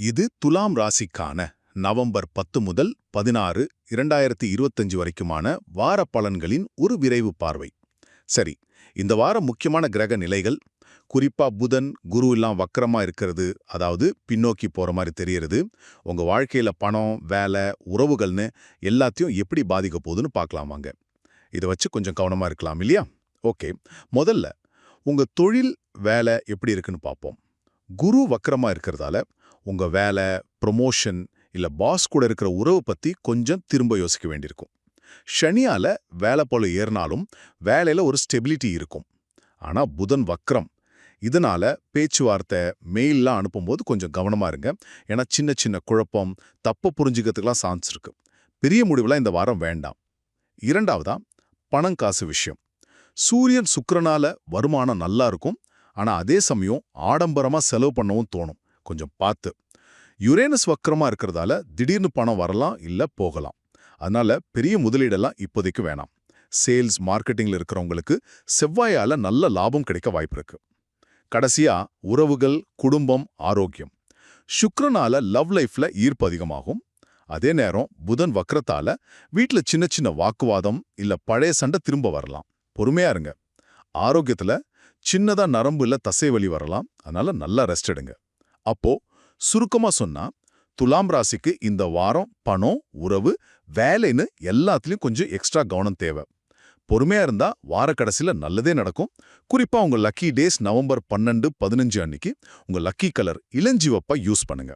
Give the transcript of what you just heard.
இது துலாம் ராசிக்கான நவம்பர் 10 முதல் 16, 2025 வரைக்குமான வார பலன்களின் ஒரு விரைவு பார்வை. சரி, இந்த வாரம் முக்கியமான கிரக நிலைகள், குறிப்பா புதன், குரு எல்லாம் வக்கரமா இருக்கிறது, அதாவது பின்னோக்கி போற மாதிரி தெரியறது, உங்க வாழ்க்கையில பணம், வேலை, உறவுகள்னு எல்லாத்தையும் எப்படி பாதிக்க போகுதுன்னு பார்க்கலாம் வாங்க. இதை வச்சு கொஞ்சம் கவனமா இருக்கலாம் இல்லையா? ஓகே, முதல்ல உங்க தொழில், வேலை எப்படி இருக்குன்னு பார்ப்போம். குரு வக்கரமா இருக்கிறதால உங்க வேலை, ப்ரொமோஷன் இல்ல பாஸ் கூட இருக்கிற உறவு பத்தி கொஞ்சம் திரும்ப யோசிக்க வேண்டியிருக்கும். சனியால வேலை போல ஏறினாலும் வேலையில ஒரு ஸ்டெபிலிட்டி இருக்கும். ஆனா புதன் வக்ரம், இதனால பேச்சுவார்த்தை, மெயில்லாம் அனுப்பும்போது கொஞ்சம் கவனமா இருங்க. ஏன்னா சின்ன சின்ன குழப்பம், தப்ப புரிஞ்சுக்கிறதுக்கெல்லாம் சான்ஸ் இருக்கு. பெரிய முடிவுலாம் இந்த வாரம் வேண்டாம். இரண்டாவதா, பணம் காசு விஷயம். சூரியன் சுக்கிரனால வருமானம் நல்லா இருக்கும். ஆனா அதே சமயம் ஆடம்பரமா செலவு பண்ணவும் தோணும். கொஞ்சம் பார்த்து. யுரேனஸ் வக்கரமா இருக்கிறதால திடீர்னு பணம் வரலாம், இல்ல போகலாம். அதனால பெரிய முதலீடெல்லாம் இப்போதைக்கு வேணாம். சேல்ஸ், மார்க்கெட்டிங்ல இருக்கிறவங்களுக்கு செவ்வாயால நல்ல லாபம் கிடைக்க வாய்ப்பு இருக்கு. கடைசியா, உறவுகள், குடும்பம், ஆரோக்கியம். சுக்கிரனால லவ் லைஃப்ல ஈர்ப்பு அதிகமாகும். அதே நேரம் புதன் வக்ரத்தால வீட்ல சின்ன சின்ன வாக்குவாதம் இல்ல பழைய சண்டை திரும்ப வரலாம். பொறுமையா இருங்க. ஆரோக்கியத்துல சின்னதா நரம்புல தசை வலி வரலாம். அதனால நல்லா ரெஸ்ட் எடுங்க. அப்போ சுருக்கமா சொன்னா, துலாம் ராசிக்கு இந்த வாரம் பணம், உறவு, வேலைன்னு எல்லாத்துலயும் கொஞ்சம் எக்ஸ்ட்ரா கவனம் தேவை. பொறுமையா இருந்தா வார கடைசியில நல்லதே நடக்கும். குறிப்பா உங்க லக்கி டேஸ் நவம்பர் 12, 15 அன்னைக்கு உங்க லக்கி கலர் இளஞ்சிவப்பா யூஸ் பண்ணுங்க.